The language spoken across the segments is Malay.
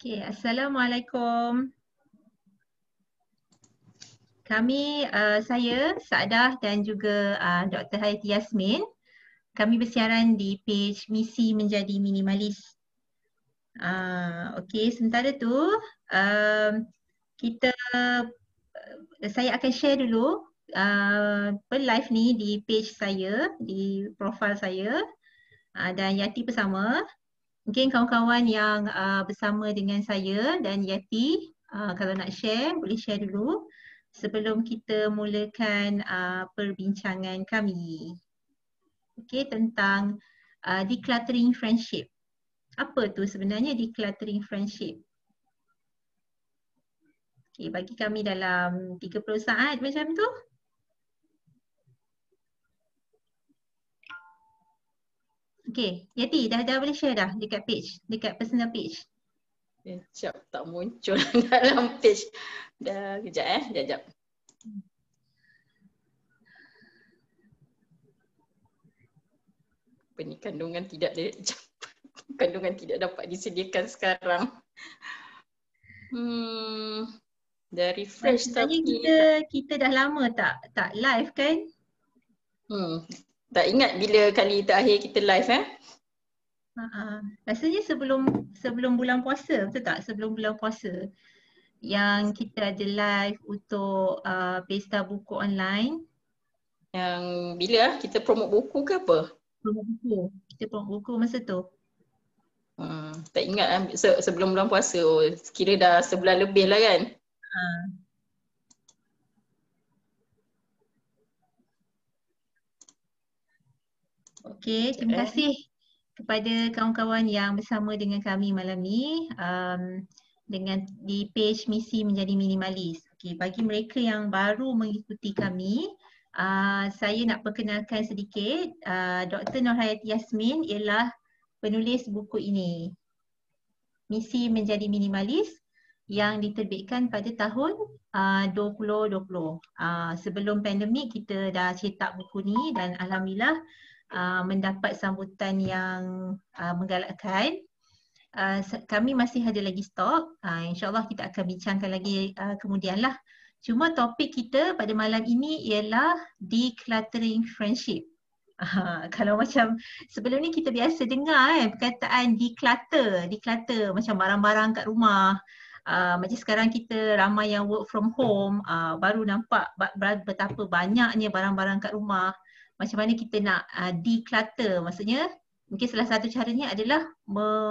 Okay, Assalamualaikum. Saya Saadah dan juga Dr. Hayati Yasmin. Kami bersiaran di page Misi Menjadi Minimalis. Okey, sementara tu kita saya akan share dulu live ni di page saya, di profil saya, dan Yati bersama. Mungkin kawan-kawan yang bersama dengan saya dan Yati, kalau nak share, boleh share dulu sebelum kita mulakan perbincangan kami. Okey, tentang decluttering friendship. Apa tu sebenarnya decluttering friendship? Okey, bagi kami dalam 30 saat macam tu. Okey, Yati dah boleh share dah dekat page, dekat personal page. Sekejap, tak muncul dalam page. Dah, kejap sekejap. Apa ni, kandungan tidak dapat disediakan sekarang. Dah refresh Sebenarnya tapi kita dah lama tak live kan? Tak ingat bila kali terakhir kita live Rasanya sebelum bulan puasa, betul tak? Sebelum bulan puasa yang kita ada live untuk pesta buku online. Yang bila kita promote buku ke apa? Kita promote buku masa tu. Tak ingat sebelum bulan puasa. Kira dah sebulan lebih lah kan? Okey, terima kasih kepada kawan-kawan yang bersama dengan kami malam ni dengan di page Misi Menjadi Minimalis. Okey, bagi mereka yang baru mengikuti kami, saya nak perkenalkan sedikit. Dr. Nur Hayati Yasmin ialah penulis buku ini, Misi Menjadi Minimalis, yang diterbitkan pada tahun 2020. Sebelum pandemik kita dah cetak buku ni dan alhamdulillah mendapat sambutan yang menggalakkan. Kami masih ada lagi stok. InsyaAllah kita akan bincangkan lagi kemudian lah. Cuma topik kita pada malam ini ialah decluttering friendship. Kalau macam sebelum ni kita biasa dengar perkataan declutter macam barang-barang kat rumah. Macam sekarang kita ramai yang work from home, baru nampak betapa banyaknya barang-barang kat rumah. Macam mana kita nak declutter, maksudnya mungkin salah satu caranya adalah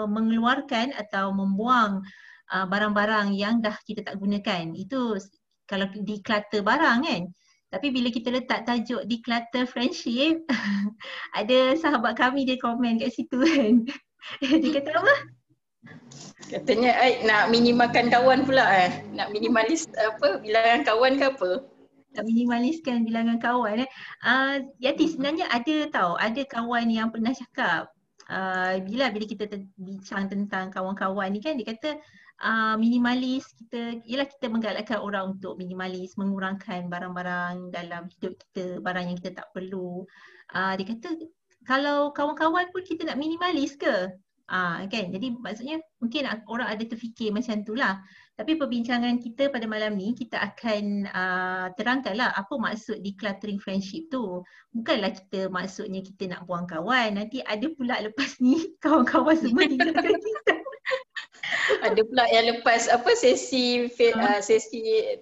mengeluarkan atau membuang barang-barang yang dah kita tak gunakan. Itu kalau declutter barang kan. Tapi bila kita letak tajuk declutter friendship, ada sahabat kami dia komen kat situ kan. Dia kata apa? Katanya nak minimalkan kawan pula Nak minimalis bilangan kawan ke apa? Nak minimaliskan bilangan kawan Yati, sebenarnya ada kawan yang pernah cakap bila kita bincang tentang kawan-kawan ni kan, dia kata minimalis, kita menggalakkan orang untuk minimalis, mengurangkan barang-barang dalam hidup kita, barang yang kita tak perlu. Dia kata kalau kawan-kawan pun kita nak minimalis ke? Kan, jadi maksudnya mungkin orang ada terfikir macam tu lah. Tapi perbincangan kita pada malam ni, kita akan terangkanlah apa maksud decluttering friendship tu. Bukanlah maksudnya kita nak buang kawan. Nanti ada pula lepas ni kawan-kawan semua tinggalkan kita. Ada pula yang lepas sesi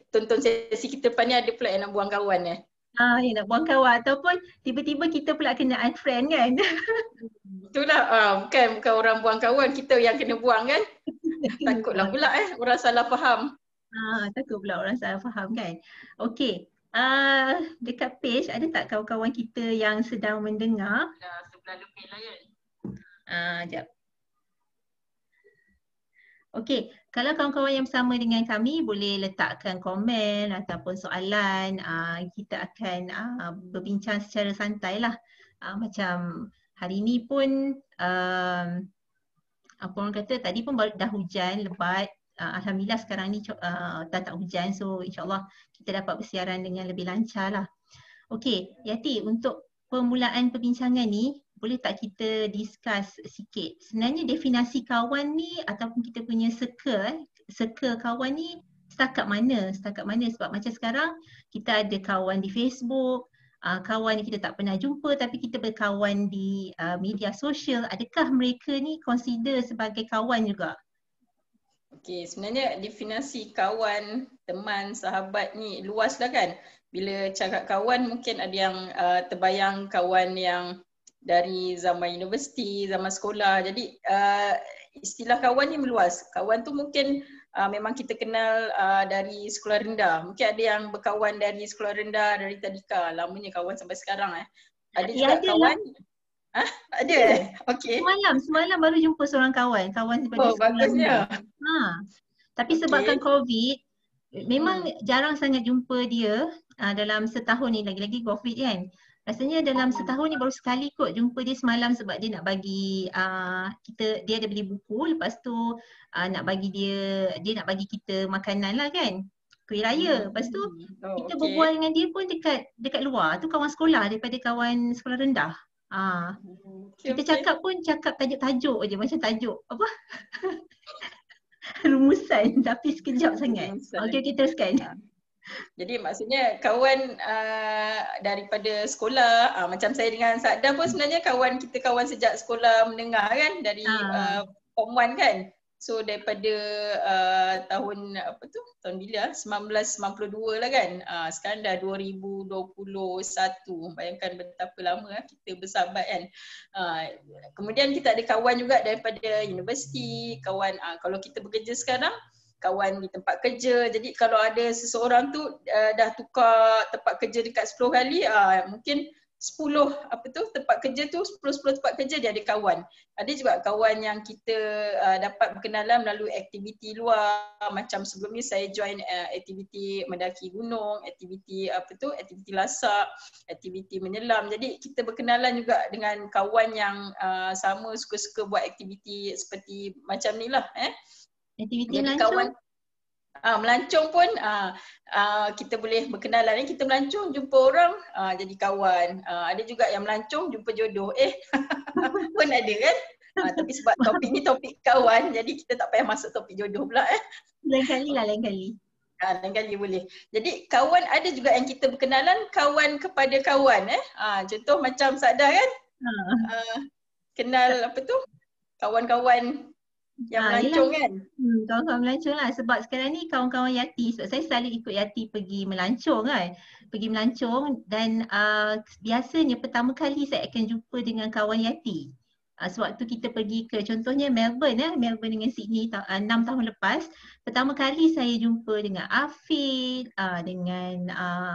tonton sesi kita depan ni, ada pula yang nak buang kawan Yang nak buang kawan ataupun tiba-tiba kita pula kena unfriend kan. Itulah, bukan orang buang kawan, kita yang kena buang kan. Takutlah pula orang salah faham. Takut pula orang salah faham kan. Okey, dekat page ada tak kawan-kawan kita yang sedang mendengar? Dah sebulan lebih lah kan. Sekejap. Okey, kalau kawan-kawan yang bersama dengan kami boleh letakkan komen ataupun soalan, kita akan berbincang secara santai lah. Macam hari ni pun apa orang kata, tadi pun dah hujan lebat. Alhamdulillah sekarang ni dah tak hujan, so insyaAllah kita dapat bersiaran dengan lebih lancar lah. Okey, Yati, untuk permulaan perbincangan ni, boleh tak kita discuss sikit sebenarnya definisi kawan ni ataupun kita punya circle kawan ni setakat mana sebab macam sekarang kita ada kawan di Facebook, kawan yang kita tak pernah jumpa tapi kita berkawan di media sosial, adakah mereka ni consider sebagai kawan juga? Okey, sebenarnya definisi kawan, teman, sahabat ni luas lah kan. Bila cakap kawan mungkin ada yang terbayang kawan yang dari zaman universiti, zaman sekolah. Jadi istilah kawan ni meluas. Kawan tu mungkin memang kita kenal dari sekolah rendah. Mungkin ada yang berkawan dari sekolah rendah, dari tadika. Lamanya kawan sampai sekarang. Ada juga kawan. Ada? Okey. Semalam baru jumpa seorang kawan daripada sekolah rendah. Tapi sebabkan COVID, memang jarang sangat jumpa dia dalam setahun ni, lagi-lagi COVID kan. Rasanya dalam setahun ni baru sekali kot jumpa dia semalam sebab dia nak bagi dia ada beli buku, lepas tu nak bagi dia nak bagi kita makanan lah kan. Kuih raya. Lepas tu kita berbual dengan dia pun dekat luar. Tu kawan sekolah daripada kawan sekolah rendah. Kita cakap pun cakap tajuk-tajuk je, macam tajuk apa? Rumusan tapi sekejap sangat. Okey, teruskan. Jadi maksudnya kawan daripada sekolah, macam saya dengan Saada pun sebenarnya kawan sejak sekolah menengah kan, dari Form 1 kan. So daripada tahun bila? 1992 lah kan. Sekarang dah 2021. Bayangkan betapa lama kita bersahabat kan. Kemudian kita ada kawan juga daripada universiti, kawan kalau kita bekerja sekarang, kawan di tempat kerja. Jadi kalau ada seseorang tu dah tukar tempat kerja dekat 10 kali, mungkin 10 tempat kerja tu, 10 tempat kerja dia ada kawan. Ada juga kawan yang kita dapat berkenalan melalui aktiviti luar. Macam sebelum ni saya join aktiviti mendaki gunung, aktiviti aktiviti lasak, aktiviti menyelam. Jadi kita berkenalan juga dengan kawan yang sama suka-suka buat aktiviti seperti macam ni lah. Aktiviti melancong? Melancong pun kita boleh berkenalan. Kita melancong jumpa orang jadi kawan. Ada juga yang melancong jumpa jodoh. Pun ada kan. Tapi sebab topik ni topik kawan, jadi kita tak payah masuk topik jodoh pula. Lain kali. Lain kali boleh. Jadi kawan ada juga yang kita berkenalan kawan kepada kawan. Contoh macam Saada kan. Kenal kawan-kawan yang melancong kan? Kawan-kawan melancong lah. Sebab sekarang ni kawan-kawan Yati, sebab saya selalu ikut Yati pergi melancong kan. Pergi melancong dan biasanya pertama kali saya akan jumpa dengan kawan Yati. Sewaktu kita pergi ke contohnya Melbourne dengan Sydney 6 tahun lepas. Pertama kali saya jumpa dengan Afid, dengan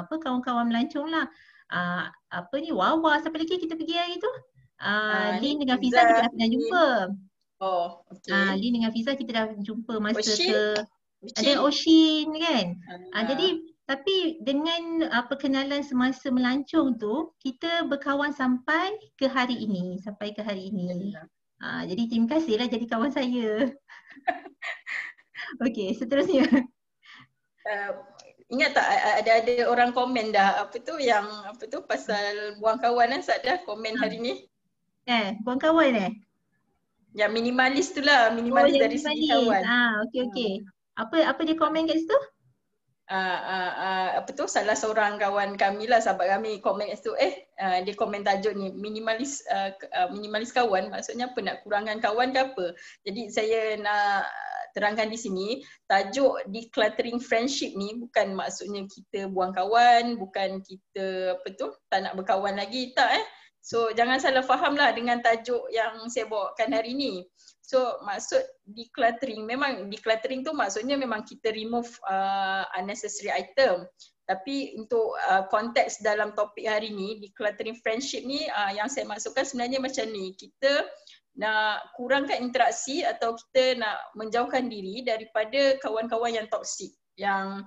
kawan-kawan melancong lah. Wawa, siapa lagi kita pergi hari tu? Lin dengan Fiza kita dah pernah jumpa. Lin dengan Fiza kita dah jumpa masa ada Oshin kan. Jadi tapi dengan perkenalan semasa melancong tu kita berkawan sampai ke hari ini. Jadi terima kasihlah jadi kawan saya. Okey, seterusnya. Ingat tak ada orang komen dah pasal buang kawan Saada komen hari ni? Buang kawan Yang minimalis tu lah, minimalis dari segi kawan. Okey. Apa dia komen kat situ? Salah seorang kawan kami lah, sahabat kami komen kat situ. Dia komen tajuk ni, minimalis kawan. Maksudnya apa, nak kurangkan kawan ke apa? Jadi saya nak terangkan di sini, tajuk decluttering friendship ni bukan maksudnya kita buang kawan, bukan kita tak nak berkawan lagi, tak So jangan salah faham lah dengan tajuk yang saya bawakan hari ni. So maksud decluttering, memang decluttering tu maksudnya memang kita remove unnecessary item. Tapi untuk konteks dalam topik hari ni, decluttering friendship ni yang saya maksudkan sebenarnya macam ni. Kita nak kurangkan interaksi atau kita nak menjauhkan diri daripada kawan-kawan yang toksik, yang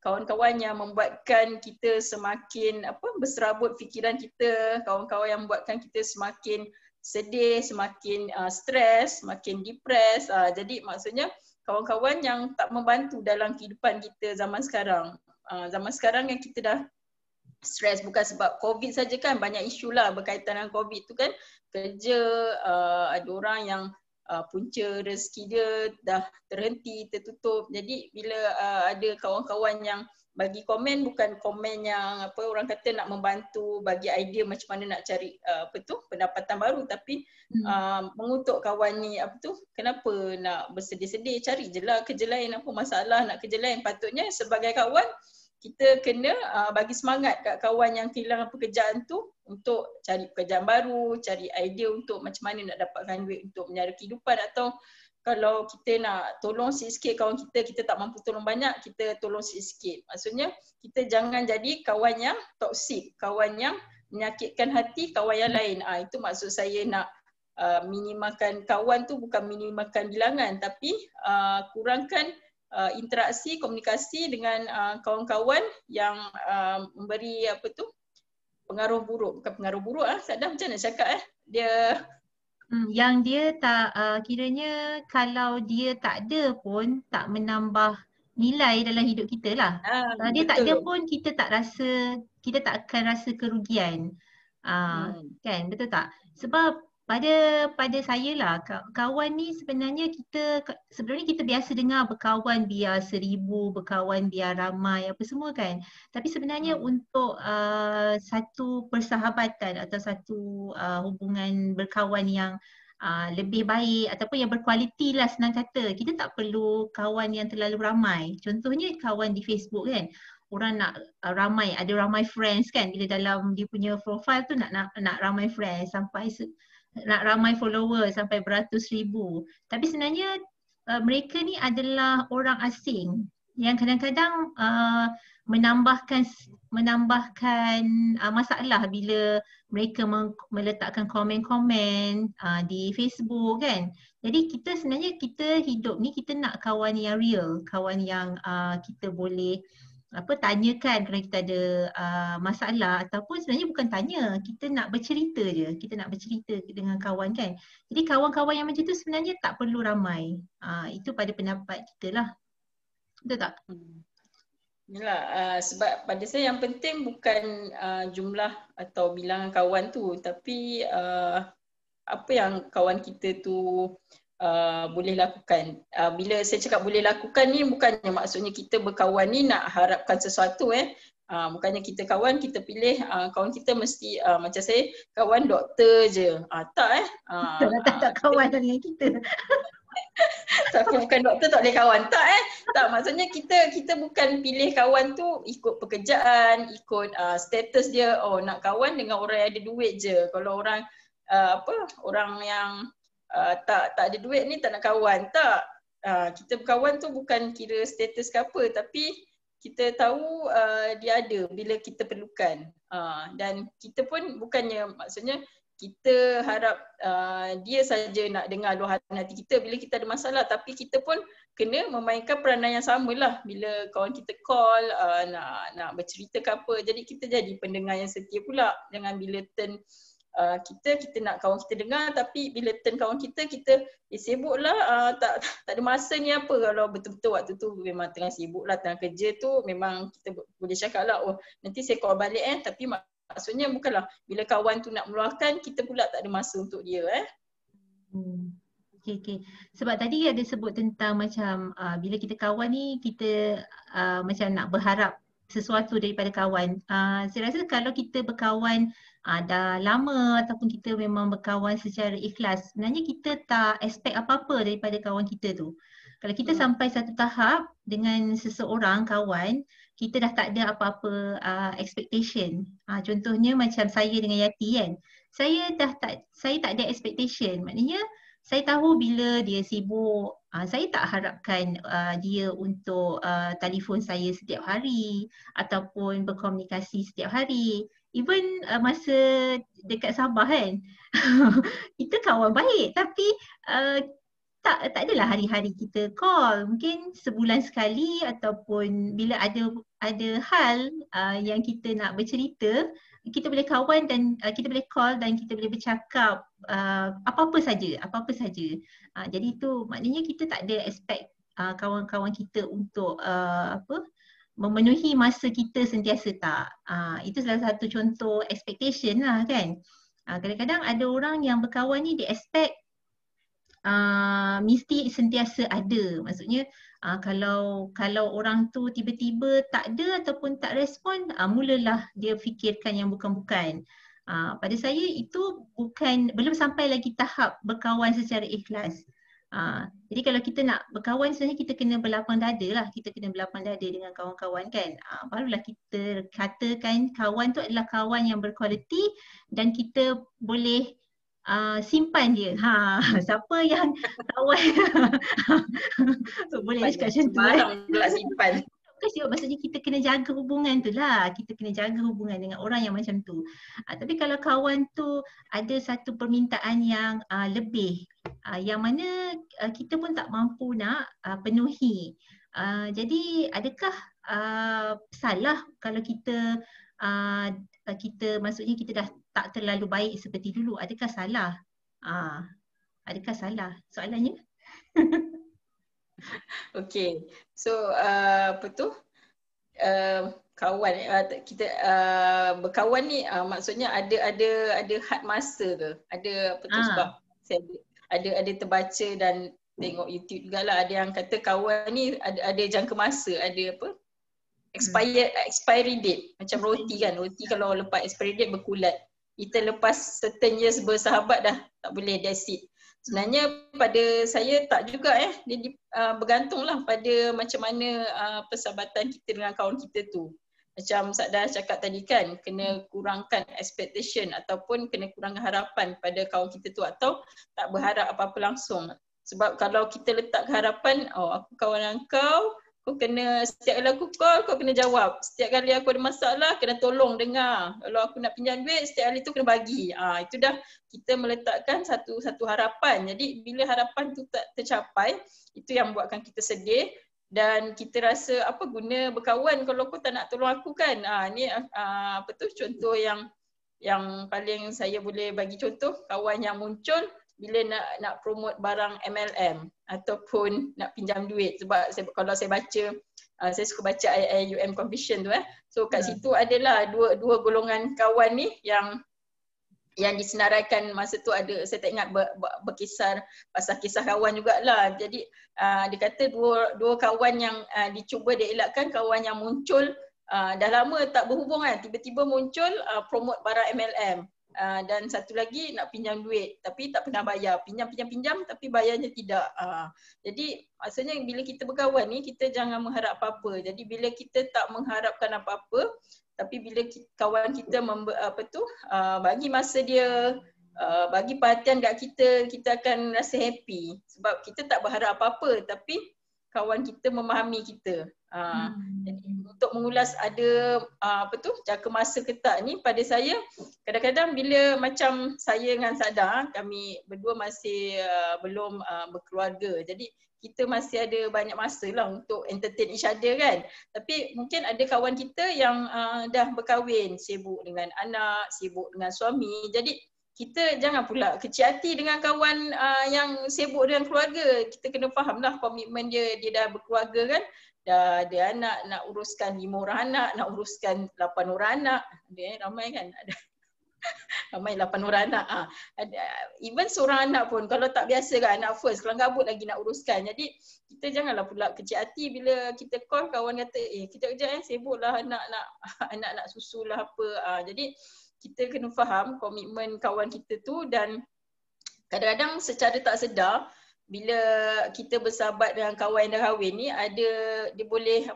kawan-kawan yang membuatkan kita semakin berserabut fikiran kita, kawan-kawan yang membuatkan kita semakin sedih, semakin stres, semakin depres. Jadi maksudnya kawan-kawan yang tak membantu dalam kehidupan kita zaman sekarang. Zaman sekarang yang kita dah stres bukan sebab COVID saja kan, banyak isu lah berkaitan dengan COVID tu kan. Kerja, ada orang yang punca rezeki dia dah terhenti, tertutup. Jadi bila ada kawan-kawan yang bagi komen, bukan komen yang apa orang kata nak membantu bagi idea macam mana nak cari pendapatan baru, tapi mengutuk kawan ni kenapa nak bersedih-sedih, cari je lah kerja lain, apa masalah nak kerja lain. Patutnya sebagai kawan kita kena bagi semangat kat kawan yang kehilangan pekerjaan tu untuk cari pekerjaan baru, cari idea untuk macam mana nak dapatkan duit untuk menyara kehidupan, atau kalau kita nak tolong sikit kawan kita, kita tak mampu tolong banyak, kita tolong sikit. Maksudnya kita jangan jadi kawan yang toksik, kawan yang menyakitkan hati kawan yang lain. Itu maksud saya nak minimalkan kawan tu, bukan minimalkan bilangan, tapi kurangkan interaksi, komunikasi dengan kawan-kawan yang memberi pengaruh buruk. Bukan pengaruh buruk Sadah macam mana cakap dia yang dia tak kiranya kalau dia tak ada pun tak menambah nilai dalam hidup kita lah. Kalau dia tak ada pun kita tak akan rasa kerugian. Kan, betul tak? Sebab pada saya lah, kawan ni sebenarnya kita biasa dengar berkawan biar 1000, berkawan biar ramai apa semua kan. Tapi sebenarnya untuk satu persahabatan atau satu hubungan berkawan yang lebih baik ataupun yang berkualiti lah, senang kata, kita tak perlu kawan yang terlalu ramai. Contohnya kawan di Facebook kan, orang nak ramai, ada ramai friends kan, bila dalam dia punya profile tu nak ramai friends, sampai nak ramai follower sampai beratus ribu. Tapi sebenarnya mereka ni adalah orang asing yang kadang-kadang menambahkan masalah bila mereka meletakkan komen-komen di Facebook kan. Jadi kita hidup ni, kita nak kawan yang real, kawan yang kita boleh tanyakan kalau kita ada masalah, ataupun sebenarnya bukan tanya, kita nak bercerita je, kita nak bercerita dengan kawan kan. Jadi kawan-kawan yang macam tu sebenarnya tak perlu ramai. Itu pada pendapat kita lah. Betul tak? Yalah, sebab pada saya yang penting bukan jumlah atau bilangan kawan tu, tapi apa yang kawan kita tu boleh lakukan. Bila saya cakap boleh lakukan ni, bukannya maksudnya kita berkawan ni nak harapkan sesuatu bukannya kita kawan, kita pilih kawan kita mesti macam saya kawan doktor je. Tak tak kawan dengan kita. Tapi bukan doktor tak boleh kawan. Tak, maksudnya kita bukan pilih kawan tu ikut pekerjaan, ikut status dia. Nak kawan dengan orang yang ada duit je. Kalau orang orang yang tak ada duit ni tak nak kawan. Tak. Kita berkawan tu bukan kira status ke apa, tapi kita tahu dia ada bila kita perlukan. Dan kita pun bukannya, maksudnya kita harap dia saja nak dengar luahan hati kita bila kita ada masalah, tapi kita pun kena memainkan peranan yang sama lah. Bila kawan kita call nak bercerita ke apa, jadi kita jadi pendengar yang setia pula. Jangan bila turn kita nak kawan kita dengar, tapi bila turn kawan kita sibuk lah, tak ada masa ni apa. Kalau betul-betul waktu tu memang tengah sibuk lah, tengah kerja tu, memang kita boleh cakap lah, nanti saya call balik tapi maksudnya bukanlah bila kawan tu nak meluahkan, kita pula tak ada masa untuk dia Okay. Sebab tadi ada sebut tentang macam bila kita kawan ni, kita macam nak berharap sesuatu daripada kawan. Saya rasa kalau kita berkawan dah lama ataupun kita memang berkawan secara ikhlas, sebenarnya kita tak expect apa-apa daripada kawan kita tu. Kalau kita sampai satu tahap dengan seseorang kawan, kita dah tak ada apa-apa expectation. Contohnya macam saya dengan Yati kan. Saya tak ada expectation. Maknanya saya tahu bila dia sibuk, saya tak harapkan dia untuk telefon saya setiap hari ataupun berkomunikasi setiap hari. Even masa dekat Sabah kan, kita kawan baik, tapi tak adalah hari-hari kita call. Mungkin sebulan sekali, ataupun bila ada hal yang kita nak bercerita, kita boleh kawan dan kita boleh call dan kita boleh bercakap apa-apa saja. Jadi itu maknanya kita tak ada expect kawan-kawan kita untuk memenuhi masa kita sentiasa tak. Itu salah satu contoh expectation lah kan. Kadang-kadang ada orang yang berkawan ni dia expect mesti sentiasa ada. Maksudnya kalau orang tu tiba-tiba tak ada ataupun tak respon, mulalah dia fikirkan yang bukan-bukan. Pada saya itu belum sampai lagi tahap berkawan secara ikhlas. Jadi kalau kita nak berkawan sebenarnya kita kena berlapang dada lah. Kita kena berlapang dada dengan kawan-kawan kan. Barulah kita katakan kawan tu adalah kawan yang berkualiti dan kita boleh simpan dia. Siapa yang kawan boleh cakap macam tu. Sembarang pula simpan. Maksudnya kita kena jaga hubungan tu lah. Kita kena jaga hubungan dengan orang yang macam tu. Tapi kalau kawan tu ada satu permintaan yang lebih, yang mana kita pun tak mampu nak penuhi. Jadi adakah salah kalau kita maksudnya kita dah tak terlalu baik seperti dulu? Adakah salah? Adakah salah soalannya? Okay, so apa tu? Kawan kita berkawan ni maksudnya ada had masa ke? Ada apa tu sebab saya ada terbaca dan tengok YouTube jugalah, ada yang kata kawan ni ada jangka masa, ada apa? Expiry date. Macam roti kan. Roti kalau lepas expiry date berkulat. Kita lepas certain years bersahabat dah tak boleh, that's it. Sebenarnya pada saya tak juga dia bergantunglah pada macam mana persahabatan kita dengan kawan kita tu. Macam Sada cakap tadi kan, kena kurangkan expectation ataupun kena kurangkan harapan pada kawan kita tu, atau tak berharap apa-apa langsung. Sebab kalau kita letak harapan, aku kawan dengan kau kena, setiap kali aku call, kau kena jawab. Setiap kali aku ada masalah, kena tolong dengar. Kalau aku nak pinjam duit, setiap kali tu kena bagi. Itu dah kita meletakkan satu harapan. Jadi bila harapan tu tak tercapai, itu yang buatkan kita sedih. Dan kita rasa apa guna berkawan kalau kau tak nak tolong aku kan. Ni apa tu contoh yang paling saya boleh bagi contoh, kawan yang muncul bila nak promote barang MLM ataupun nak pinjam duit. Sebab kalau saya baca, saya suka baca IUM Confession tu So kat situ adalah dua golongan kawan ni yang disenaraikan masa tu. Ada, saya tak ingat berkisar pasal kisah kawan jugalah. Jadi dia kata dua kawan yang dicuba dielakkan, kawan yang muncul dah lama tak berhubung tiba-tiba muncul promote barang MLM. Dan satu lagi nak pinjam duit tapi tak pernah bayar, pinjam tapi bayarnya tidak. Jadi maksudnya bila kita berkawan ni, kita jangan mengharap apa-apa. Jadi bila kita tak mengharapkan apa-apa, tapi bila kawan kita bagi masa dia, bagi perhatian kat kita, kita akan rasa happy. Sebab kita tak berharap apa-apa tapi kawan kita memahami kita. Jadi untuk mengulas ada jangka masa ke tak ni, pada saya kadang-kadang bila macam saya dengan Sada, kami berdua masih belum berkeluarga. Jadi kita masih ada banyak masa lah untuk entertain each other kan. Tapi mungkin ada kawan kita yang dah berkahwin, sibuk dengan anak, sibuk dengan suami. Jadi kita jangan pula kecil hati dengan kawan yang sibuk dengan keluarga. Kita kena fahamlah komitmen dia dah berkeluarga kan. Dah ada anak, nak uruskan 5 orang anak, nak uruskan 8 orang anak. Ada ramai kan? Ada ramai 8 orang anak. Even seorang anak pun kalau tak biasa kan, anak first, kalau gabut lagi nak uruskan. Jadi kita janganlah pula kecil hati bila kita call kawan kata, kejap-kejap sibuklah anak nak susu lah apa. Jadi kita kena faham komitmen kawan kita tu. Dan kadang-kadang secara tak sedar, bila kita bersahabat dengan kawan yang dah kahwin ni, dia boleh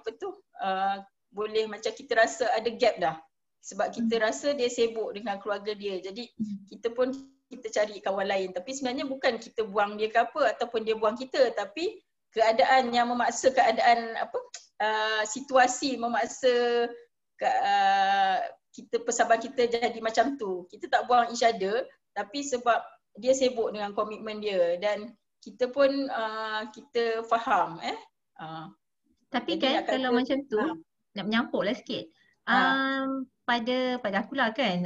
boleh macam kita rasa ada gap dah. Sebab kita rasa dia sibuk dengan keluarga dia. Jadi kita cari kawan lain. Tapi sebenarnya bukan kita buang dia ke apa ataupun dia buang kita, tapi keadaan yang memaksa, situasi memaksa persahabatan kita jadi macam tu. Kita tak buang each other, tapi sebab dia sibuk dengan komitmen dia dan kita pun kita faham. Tapi kan kalau macam tu, nak menyampuklah sikit. pada akulah kan,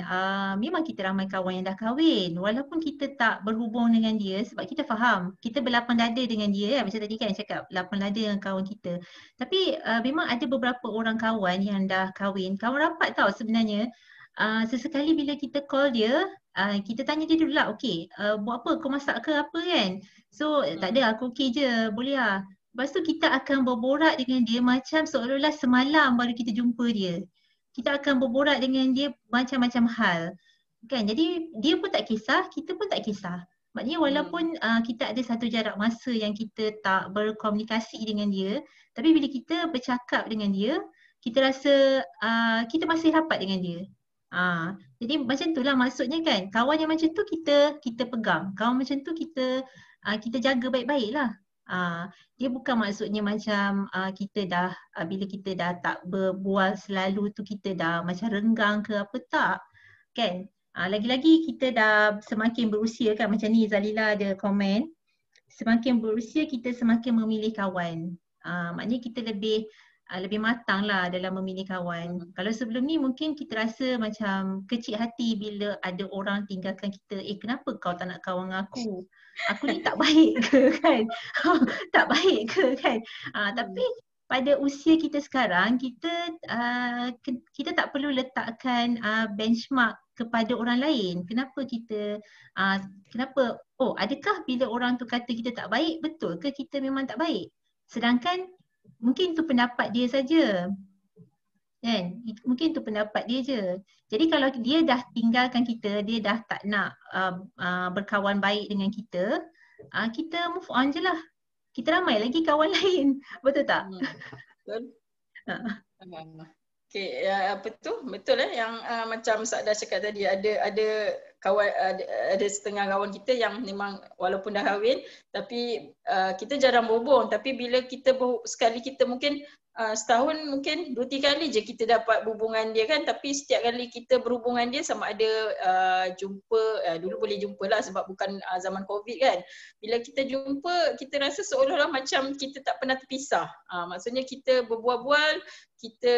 memang kita ramai kawan yang dah kahwin walaupun kita tak berhubung dengan dia sebab kita faham kita berlapang dada dengan dia kan, macam tadi kan cakap lapang dada dengan kawan kita. Tapi memang ada beberapa orang kawan yang dah kahwin, kawan rapat tau sebenarnya. Sesekali bila kita call dia, kita tanya dia dulu lah, okey, buat apa, kau masak ke apa kan? So tak ada, aku okey je, boleh lah. Lepas tu kita akan berborak dengan dia macam seolah-olah semalam baru kita jumpa dia. Kita akan berborak dengan dia macam-macam hal. Kan? Jadi dia pun tak kisah, kita pun tak kisah. Maknanya walaupun kita ada satu jarak masa yang kita tak berkomunikasi dengan dia, tapi bila kita bercakap dengan dia, kita rasa kita masih rapat dengan dia. Jadi macam itulah maksudnya kan. Kawan yang macam tu kita pegang. Kawan macam tu kita jaga baik-baik lah. Dia bukan maksudnya macam kita dah bila kita dah tak berbual selalu tu kita dah macam renggang ke apa, tak kan. Lagi-lagi kita dah semakin berusia kan, macam ni Zalila ada komen, semakin berusia kita semakin memilih kawan. Maknanya kita lebih matang lah dalam memilih kawan. Kalau sebelum ni mungkin kita rasa macam kecil hati bila ada orang tinggalkan kita, kenapa kau tak nak kawan dengan aku? Aku ni tak baik ke kan? Tak baik ke kan? Tapi pada usia kita sekarang, kita tak perlu letakkan benchmark kepada orang lain. Kenapa adakah bila orang tu kata kita tak baik, betul ke kita memang tak baik? Sedangkan mungkin tu pendapat dia saja. Kan? Mungkin tu pendapat dia je. Jadi kalau dia dah tinggalkan kita, dia dah tak nak berkawan baik dengan kita, kita move on je lah. Kita ramai lagi kawan lain. Betul tak? Betul. Okay, apa tu? Betul yang macam Sa'adah cakap tadi, ada kawan, ada setengah kawan kita yang memang walaupun dah kahwin tapi kita jarang berhubung, tapi bila kita sekali kita mungkin setahun mungkin 2-3 kali je kita dapat hubungan dia kan, tapi setiap kali kita berhubungan dia sama ada jumpa, dulu boleh jumpa lah sebab bukan zaman COVID kan, bila kita jumpa kita rasa seolah-olah macam kita tak pernah terpisah. Maksudnya kita berbual-bual, kita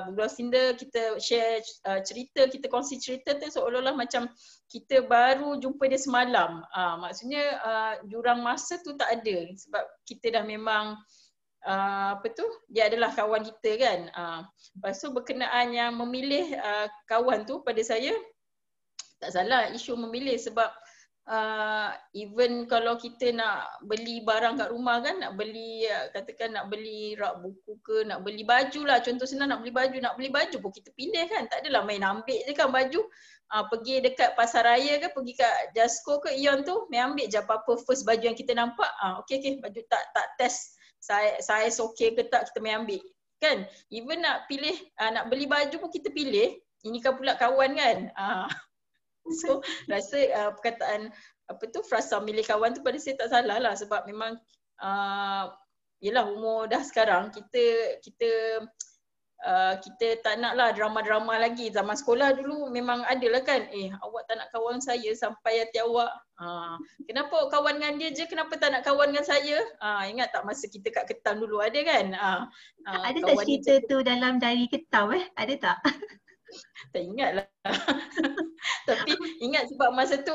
berbual sinda, kita share cerita, kita kongsi cerita tu seolah-olah macam kita baru jumpa dia semalam. Maksudnya jurang masa tu tak ada sebab kita dah memang dia adalah kawan kita kan. Lepas tu berkenaan yang memilih kawan tu, pada saya tak salah isu memilih sebab even kalau kita nak beli barang kat rumah kan, nak beli katakan nak beli rak buku ke, nak beli baju lah, contoh senang nak beli baju pun kita pilih kan, tak adalah main ambil je kan baju. Pergi dekat pasar raya ke, pergi kat Jasco ke Ion tu, main ambil je apa-apa first baju yang kita nampak, okey baju tak test size okey ke tak, kita main ambil kan. Even nak pilih nak beli baju pun kita pilih, ini kan pula kawan kan. So rasa perkataan frasa milih kawan tu pada saya tak salah lah, sebab memang yelah umur dah sekarang kita tak nak lah drama-drama lagi. Zaman sekolah dulu memang ada lah kan, awak tak nak kawan saya sampai hati awak, kenapa kawan dengan dia je, kenapa tak nak kawan dengan saya? Ingat tak masa kita kat Ketam dulu ada kan? Ada tak cerita tu dalam diary Ketam ada tak? Tak ingat lah. Tapi ingat sebab masa tu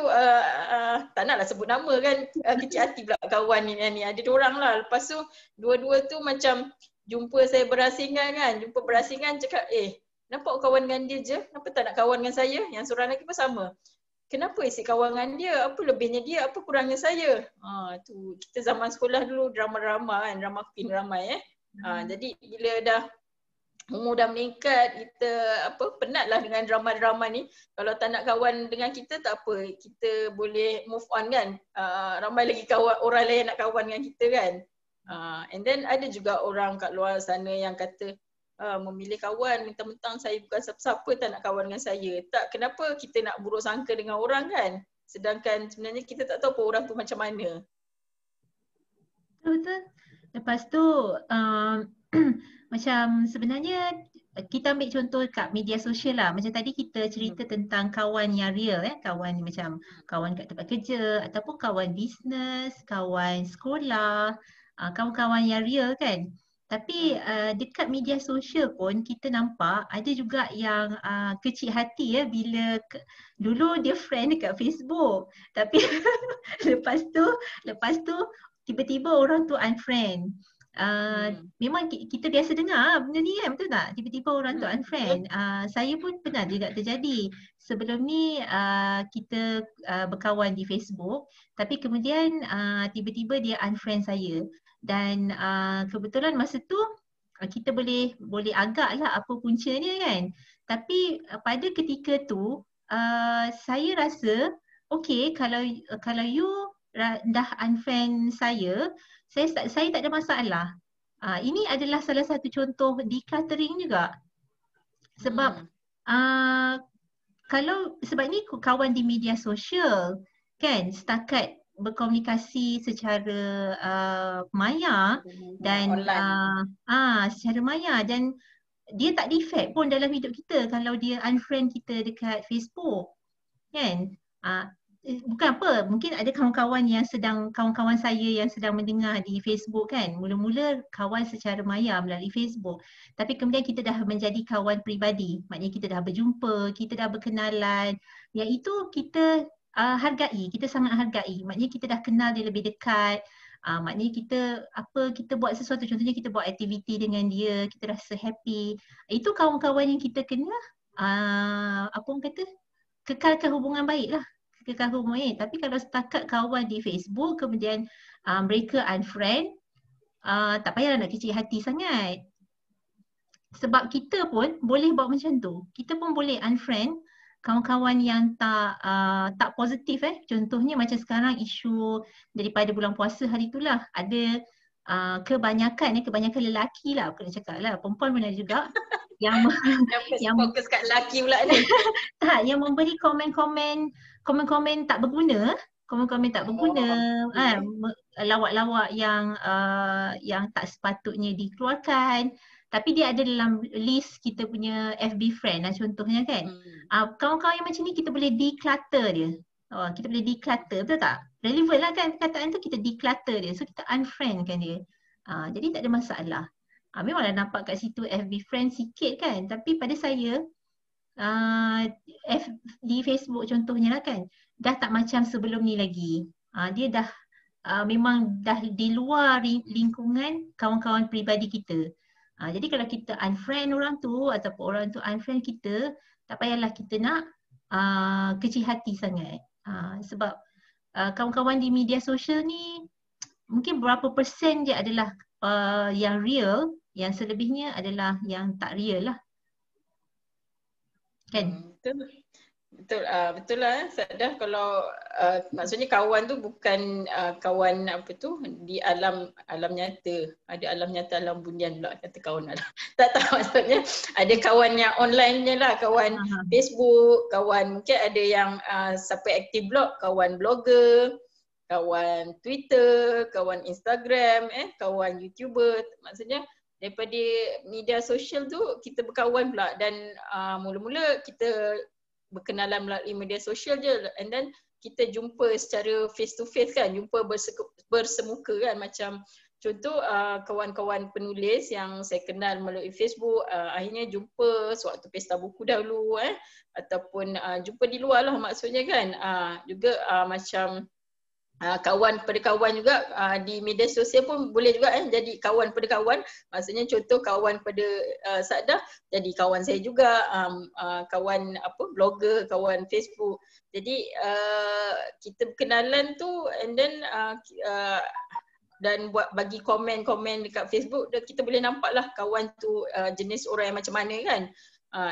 tak naklah sebut nama kan, kecil hati pula kawan ni ada diorang lah. Lepas tu dua-dua tu macam jumpa saya berasingan cakap kenapa kawan dengan dia je, kenapa tak nak kawan dengan saya? Yang seorang lagi pun sama, kenapa asyik kawan dengan dia, apa lebihnya dia, apa kurangnya saya? Tu kita zaman sekolah dulu drama-drama kan, drama queen ramai jadi bila dah umur dah meningkat, kita penatlah dengan drama-drama ni. Kalau tak nak kawan dengan kita tak apa, kita boleh move on kan. Ramai lagi kawan, orang lain nak kawan dengan kita kan. And then ada juga orang kat luar sana yang kata memilih kawan mentang-mentang saya bukan siapa-siapa tak nak kawan dengan saya. Tak, kenapa kita nak buruk sangka dengan orang kan, sedangkan sebenarnya kita tak tahu pun orang tu macam mana. Betul. Lepas tu macam sebenarnya kita ambil contoh kat media sosial lah. Macam tadi kita cerita tentang kawan yang real, kawan macam kawan kat tempat kerja ataupun kawan bisnes, kawan sekolah, kawan-kawan yang real kan. Tapi dekat media sosial pun kita nampak ada juga yang kecil hati ya bila dulu dia friend dekat Facebook. Tapi lepas tu tiba-tiba orang tu unfriend. Memang kita biasa dengar benda ni kan, betul tak? Tiba-tiba orang tu unfriend. Saya pun pernah juga terjadi. Sebelum ni kita berkawan di Facebook, tapi kemudian tiba-tiba dia unfriend saya. Dan kebetulan masa tu kita boleh agak lah apa puncanya kan. Tapi pada ketika tu saya rasa okay, kalau you dah unfriend saya tak ada masalah. Ini adalah salah satu contoh decluttering juga. Sebab sebab ni kawan di media sosial kan, setakat berkomunikasi secara maya dan secara maya, dan dia tak ada efek pun dalam hidup kita kalau dia unfriend kita dekat Facebook kan. Bukan apa, mungkin ada kawan-kawan saya yang sedang mendengar di Facebook kan, mula-mula kawan secara maya melalui Facebook, tapi kemudian kita dah menjadi kawan peribadi, maknanya kita dah berjumpa, kita dah berkenalan, yang itu kita hargai, kita sangat hargai, maknanya kita dah kenal dia lebih dekat. Maknanya kita buat sesuatu, contohnya kita buat aktiviti dengan dia, kita rasa happy, itu kawan-kawan yang kita kena apa orang kata, kekalkan hubungan baik lah. Tapi kalau setakat kawan di Facebook kemudian mereka unfriend, tak payahlah nak kecil hati sangat. Sebab kita pun boleh buat macam tu. Kita pun boleh unfriend kawan-kawan yang tak positif. Contohnya macam sekarang isu daripada bulan puasa hari itulah, ada kebanyakan lelaki lah, bukan nak cakap lah, perempuan pun ada juga yang fokus kat lelaki pula ni. yang memberi komen-komen tak berguna, lawak-lawak yang tak sepatutnya dikeluarkan, tapi dia ada dalam list kita punya FB friend lah contohnya kan. Kawan-kawan yang macam ni kita boleh declutter dia. Kita boleh declutter, betul tak? Relevan lah kan perkataan tu, kita declutter dia. So kita unfriend kan dia. Jadi tak ada masalah. Memanglah nampak kat situ FB friend sikit kan, tapi pada saya di Facebook contohnya lah kan, dah tak macam sebelum ni lagi. Dia dah memang dah di luar lingkungan kawan-kawan peribadi kita. Jadi kalau kita unfriend orang tu ataupun orang tu unfriend kita, tak payahlah kita nak kecil hati sangat. Sebab kawan-kawan di media sosial ni mungkin berapa persen je adalah yang real, yang selebihnya adalah yang tak real lah. Kan? Betul lah Sadah. Kalau maksudnya kawan tu bukan kawan apa tu di alam nyata. Ada alam nyata, alam bunian pula kata kawan alam. Tak tahu, maksudnya ada kawan yang online je lah, kawan Facebook, kawan mungkin ada yang sampai aktif blog, kawan blogger, kawan Twitter, kawan Instagram, kawan YouTuber. Maksudnya daripada media sosial tu kita berkawan pula, dan mula-mula kita berkenalan melalui media sosial je, and then kita jumpa secara face to face kan, jumpa bersemuka kan. Macam contoh kawan-kawan penulis yang saya kenal melalui Facebook, akhirnya jumpa sewaktu pesta buku dahulu, ataupun jumpa di luar lah maksudnya kan. Juga macam kawan pada kawan juga di media sosial pun boleh juga jadi kawan pada kawan. Maksudnya contoh kawan pada Sadah jadi kawan saya juga, kawan blogger, kawan Facebook. Jadi kita berkenalan tu, and then dan buat bagi komen-komen dekat Facebook, kita boleh nampak lah kawan tu jenis orang yang macam mana kan.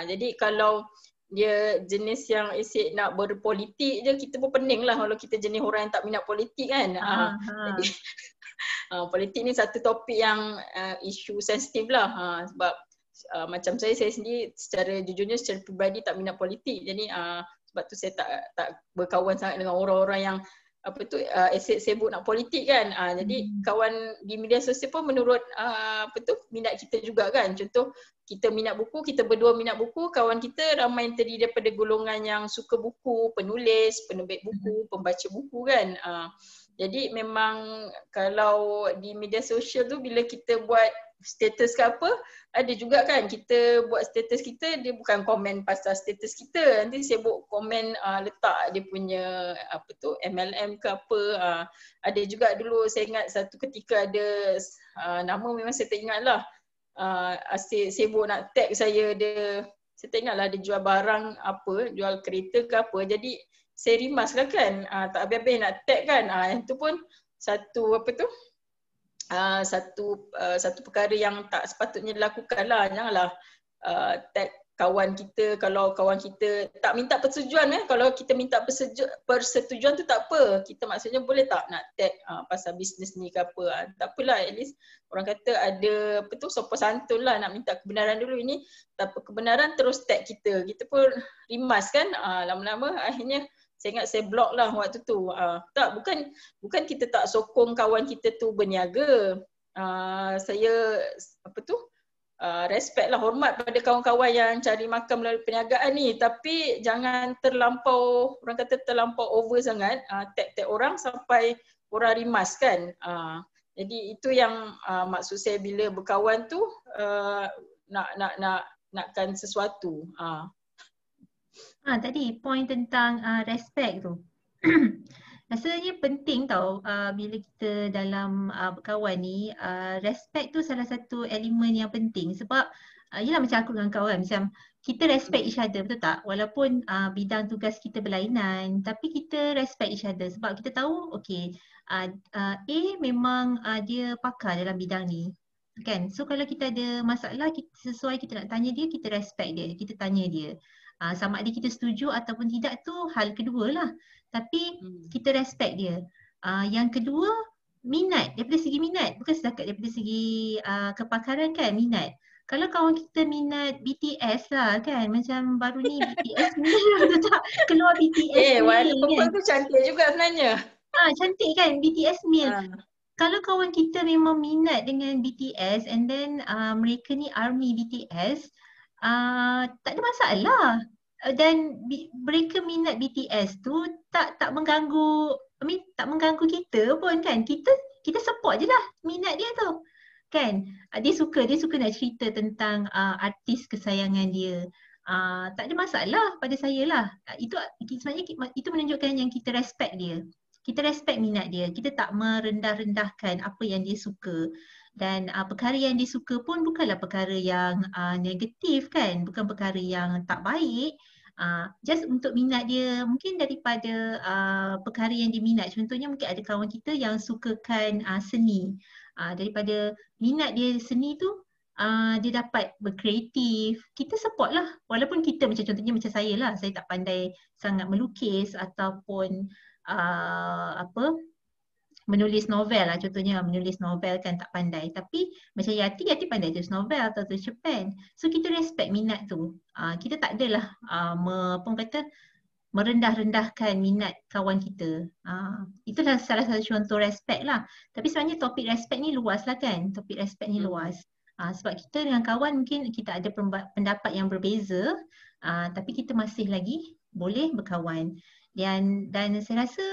Jadi kalau dia jenis yang asyik nak berpolitik je, kita pun pening lah kalau kita jenis orang yang tak minat politik kan. Jadi politik ni satu topik yang isu sensitif lah. Sebab macam saya sendiri secara jujurnya, secara peribadi tak minat politik. Jadi sebab tu saya tak berkawan sangat dengan orang-orang yang asyik sibuk nak politik kan. Jadi kawan di media sosial pun menurut minat kita juga kan. Contoh kita minat buku, kita berdua minat buku, kawan kita ramai yang terdiri daripada golongan yang suka buku, penulis, penerbit buku, pembaca buku kan. Jadi memang kalau di media sosial tu bila kita buat status ke apa, ada juga kan kita buat status kita, dia bukan komen pasal status kita, nanti sibuk komen letak dia punya apa tu MLM ke apa. Ada juga dulu saya ingat satu ketika ada nama memang saya tak ingat lah, asyik sibuk nak tag saya, saya tak ingat lah dia jual barang apa, jual kereta ke apa, jadi saya rimas lah kan, tak habis-habis nak tag kan, yang tu pun satu apa tu, satu perkara yang tak sepatutnya dilakukan lah. Janganlah tag kawan kita kalau kawan kita tak minta persetujuan. Kalau kita minta persetujuan tu tak apa, kita maksudnya boleh tak nak tag pasal bisnes ni ke apa, tak apalah, at least orang kata ada apa tu, sopan santun lah, nak minta kebenaran dulu. Ini tanpa kebenaran terus tag kita pun rimas kan. Lama-lama akhirnya saya ingat saya block lah waktu tu. Tak, bukan kita tak sokong kawan kita tu berniaga. Saya apa tu, respect lah, hormat pada kawan-kawan yang cari makan melalui perniagaan ni, tapi jangan terlampau, orang kata terlampau over sangat, tag-tag orang sampai orang rimas kan. Jadi itu yang maksud saya bila berkawan tu, nakkan sesuatu. Tadi point tentang respect tu. Rasanya penting tau bila kita dalam berkawan ni, respect tu salah satu elemen yang penting sebab yelah macam aku dengan kau kan, macam kita respect each other, betul tak? Walaupun bidang tugas kita berlainan, tapi kita respect each other sebab kita tahu okay, A memang dia pakar dalam bidang ni kan. So kalau kita ada masalah, sesuai kita nak tanya dia, kita respect dia, kita tanya dia. Sama ada kita setuju ataupun tidak tu hal kedua lah. Tapi kita respect dia. Yang kedua, minat. Daripada segi minat, bukan setakat daripada segi kepakaran kan, minat. Kalau kawan kita minat BTS lah kan, macam baru ni BTS ni betul tak? Keluar BTS warna ni purple kan. tu cantik juga sebenarnya. Cantik kan, BTS meal. Kalau kawan kita memang minat dengan BTS and then mereka ni ARMY BTS, tak ada masalah. Dan mereka minat BTS tu tak mengganggu, tak mengganggu kita pun kan. Kita support je lah minat dia tu. Kan? Dia suka nak cerita tentang artis kesayangan dia. Tak ada masalah pada saya lah. Itu sebenarnya itu menunjukkan yang kita respect dia. Kita respect minat dia. Kita tak merendah-rendahkan apa yang dia suka. Dan perkara yang dia suka pun bukanlah perkara yang negatif kan. Bukan perkara yang tak baik. Just untuk minat dia, mungkin daripada perkara yang dia minat. Contohnya mungkin ada kawan kita yang sukakan seni. Daripada minat dia seni tu, dia dapat berkreatif, kita support lah. Walaupun kita macam contohnya macam saya lah, saya tak pandai sangat melukis ataupun menulis novel lah, contohnya menulis novel kan tak pandai, tapi macam Yati pandai tulis novel atau tulis cerpen. So kita respect minat tu. Kita tak adalah merendah-rendahkan minat kawan kita. Itulah salah satu contoh respect lah. Tapi sebenarnya topik respect ni luas lah kan. Topik respect ni luas. Sebab kita dengan kawan mungkin kita ada pendapat yang berbeza, tapi kita masih lagi boleh berkawan. Dan saya rasa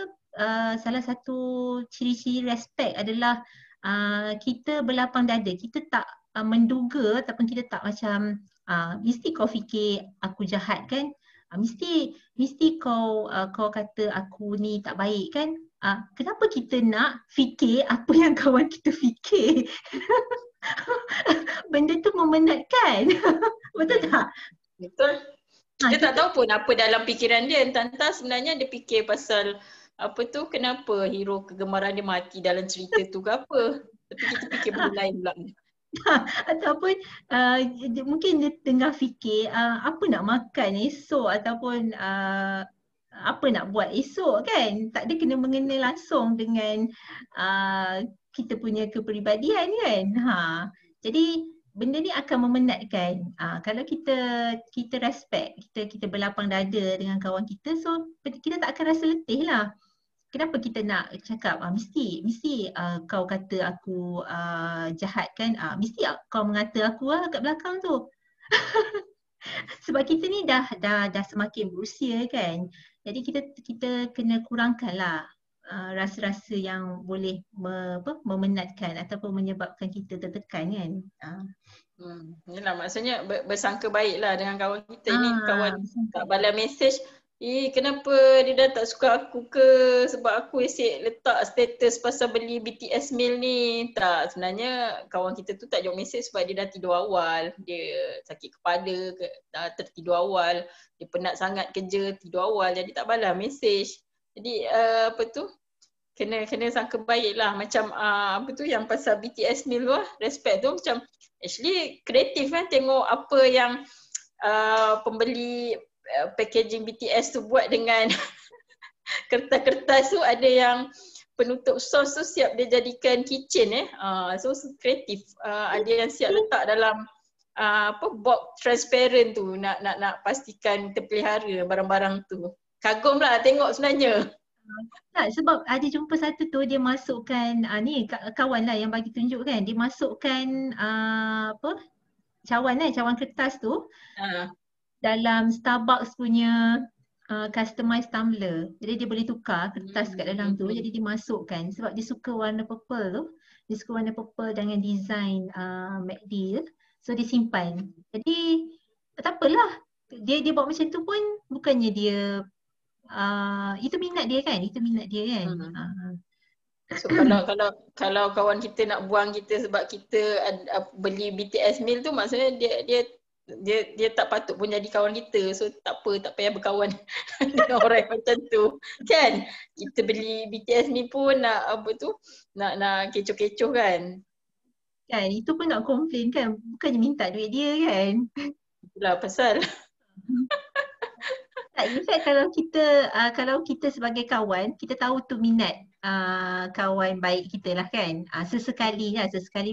salah satu ciri-ciri respect adalah kita berlapang dada. Kita tak menduga ataupun kita tak macam mesti kau fikir aku jahat kan, mesti kau kata aku ni tak baik kan. Kenapa kita nak fikir apa yang kawan kita fikir? Benda tu memenatkan. Betul tak? Betul. Dia tak tahu pun apa dalam fikiran dia. Entah-entah sebenarnya dia fikir pasal apa tu, kenapa hero kegemaran dia mati dalam cerita tu ke apa. Tapi kita fikir benda lain pula. Ataupun mungkin dia tengah fikir apa nak makan esok ataupun apa nak buat esok kan. Tak ada kena mengena langsung dengan kita punya kepribadian kan. Jadi benda ni akan memenatkan. Kalau kita respect, kita berlapang dada dengan kawan kita, so kita tak akan rasa letih lah. Kenapa kita nak cakap mesti kau kata aku jahat kan, mesti kau mengata aku kat belakang tu. Sebab kita ni dah semakin berusia kan. Jadi kita kena kurangkanlah rasa-rasa yang boleh memenatkan ataupun menyebabkan kita tertekan kan. Yalah, maksudnya bersangka baiklah dengan kawan kita. Ini kawan tak balas mesej, kenapa dia dah tak suka aku ke sebab aku asyik letak status pasal beli BTS meal ni. Tak, sebenarnya kawan kita tu tak jawab mesej sebab dia dah tidur awal. Dia sakit kepala, dah tertidur awal. Dia penat sangat kerja, tidur awal, jadi tak balas mesej. Jadi kena sangka baiklah. Macam yang pasal BTS meal tu, respect tu macam actually kreatif kan tengok apa yang pembeli packaging BTS tu buat dengan kertas-kertas tu. Ada yang penutup sos tu siap dia jadikan kitchen so kreatif. Ada yang siap letak dalam box transparent tu nak pastikan terpelihara barang-barang tu. Kagum lah tengok sebenarnya. Tak, sebab ada jumpa satu tu dia masukkan ni kawan lah yang bagi tunjuk kan, dia masukkan cawan kertas tu dalam Starbucks punya customized tumbler. Jadi dia boleh tukar kertas kat dalam tu, jadi dia masukkan sebab dia suka warna purple tu. Dia suka warna purple dengan design MACD tu. So dia simpan. Jadi tak apalah. Dia buat macam tu pun bukannya dia itu minat dia kan? Itu minat dia kan? So kalau kawan kita nak buang kita sebab kita beli BTS meal tu, maksudnya dia tak patut pun jadi kawan kita. So tak payah berkawan dengan orang macam tu. Kan? Kita beli BTS meal pun nak nak kecoh-kecoh kan? Kan, itu pun nak komplain kan? Bukannya minta duit dia kan? Itulah pasal. Tak, in fact kalau kita sebagai kawan, kita tahu tu minat kawan baik kita lah kan. Sesekali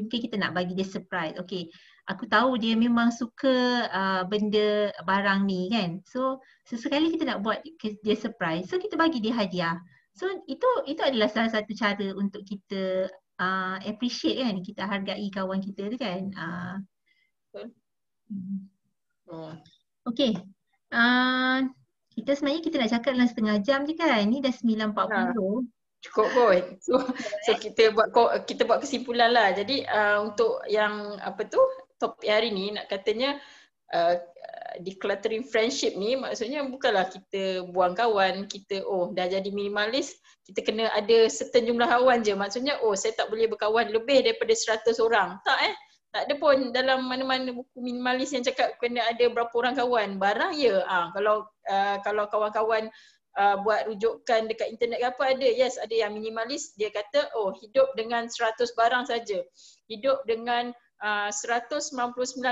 mungkin kita nak bagi dia surprise. Okay, aku tahu dia memang suka benda barang ni kan. So sesekali kita nak buat dia surprise. So kita bagi dia hadiah. So itu adalah salah satu cara untuk kita appreciate kan. Kita hargai kawan kita tu kan. Okay. Kita sebenarnya kita nak cakap dalam setengah jam je kan. Ni dah 9.40. Cukup kot. So kita buat kesimpulan lah. Jadi untuk yang topik hari ni nak katanya decluttering friendship ni maksudnya bukanlah kita buang kawan, kita dah jadi minimalis, kita kena ada certain jumlah kawan je. Maksudnya saya tak boleh berkawan lebih daripada 100 orang. Tak ada pun dalam mana-mana buku minimalis yang cakap kena ada berapa orang kawan. Barang ya. Kalau kawan-kawan buat rujukan dekat internet ke apa ada. Yes, ada yang minimalis. Dia kata hidup dengan 100 barang saja. Hidup dengan 199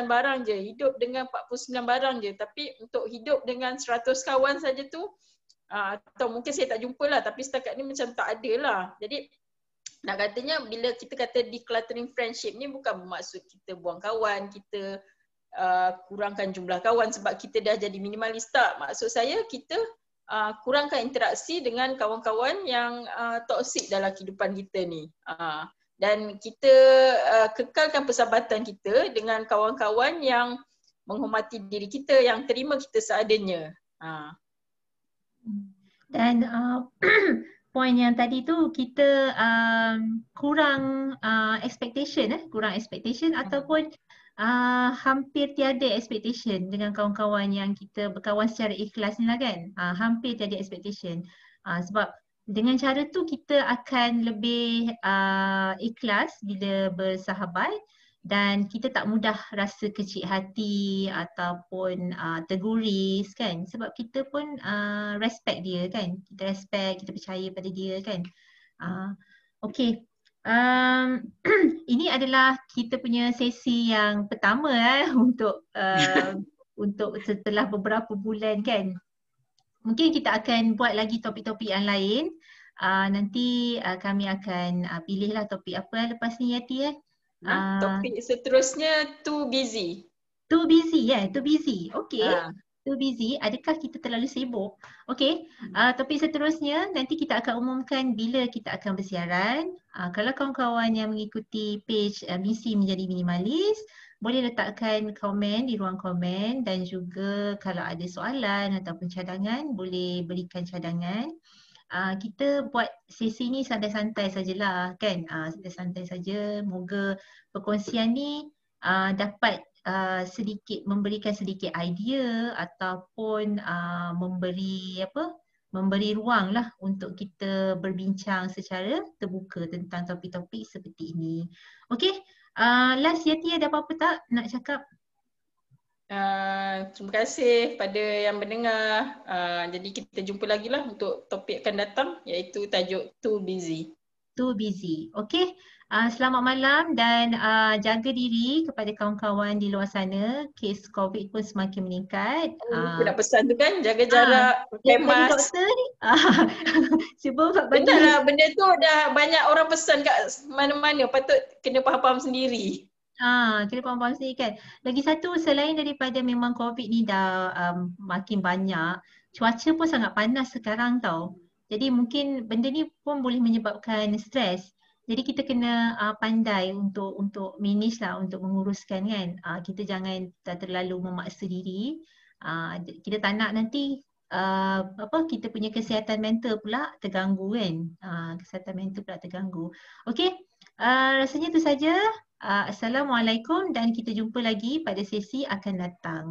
barang je. Hidup dengan 49 barang je. Tapi untuk hidup dengan 100 kawan saja tu atau mungkin saya tak jumpa lah. Tapi setakat ni macam tak ada lah. Jadi nak katanya bila kita kata decluttering friendship ni bukan bermaksud kita buang kawan, kita kurangkan jumlah kawan sebab kita dah jadi minimalis. Tak, maksud saya kita kurangkan interaksi dengan kawan-kawan yang toksik dalam kehidupan kita ni. Dan kita kekalkan persahabatan kita dengan kawan-kawan yang menghormati diri kita, yang terima kita seadanya. Dan poin yang tadi tu kita kurang expectation ataupun hampir tiada expectation dengan kawan-kawan yang kita berkawan secara ikhlas ni lah kan. Hampir tiada expectation. Sebab dengan cara tu kita akan lebih ikhlas bila bersahabat dan kita tak mudah rasa kecil hati ataupun terguris kan, sebab kita pun respect dia kan, kita respect, kita percaya pada dia kan. Okay, ini adalah kita punya sesi yang pertama untuk setelah beberapa bulan kan. Mungkin kita akan buat lagi topik-topik yang lain. Nanti kami akan pilihlah topik apa lepas ni Yati . Topik seterusnya too busy. Too busy. Okay. Too busy. Adakah kita terlalu sibuk? Okay. Topik seterusnya nanti kita akan umumkan bila kita akan bersiaran. Kalau kawan-kawan yang mengikuti page Misi Menjadi Minimalis, boleh letakkan komen di ruang komen dan juga kalau ada soalan ataupun cadangan, boleh berikan cadangan. kita buat sesi ni santai-santai sajalah kan. Santai-santai saja. Moga perkongsian ni dapat sedikit memberikan sedikit idea ataupun memberi ruang lah untuk kita berbincang secara terbuka tentang topik-topik seperti ini. Okey, last Yati ada apa-apa tak nak cakap? Terima kasih pada yang mendengar. Jadi kita jumpa lagi lah untuk topik akan datang, iaitu tajuk Too Busy. Too busy. Okey. Selamat malam dan jaga diri kepada kawan-kawan di luar sana. Kes COVID pun semakin meningkat. Aku nak pesan tu kan, jaga jarak, pakai Jadi mask. doktor ni cuba Pak bagi. Benar lah, benda tu dah banyak orang pesan kat mana-mana. Patut kena faham sendiri. Kena faham-faham sendiri kan. Lagi satu, selain daripada memang COVID ni dah makin banyak, cuaca pun sangat panas sekarang tau. Jadi mungkin benda ni pun boleh menyebabkan stres. Jadi kita kena pandai untuk manage lah, untuk menguruskan kan. Kita jangan terlalu memaksa diri. Kita tak nak nanti kita punya kesihatan mental pula terganggu kan. Kesihatan mental pula terganggu. Okey, rasanya tu saja. Assalamualaikum dan kita jumpa lagi pada sesi akan datang.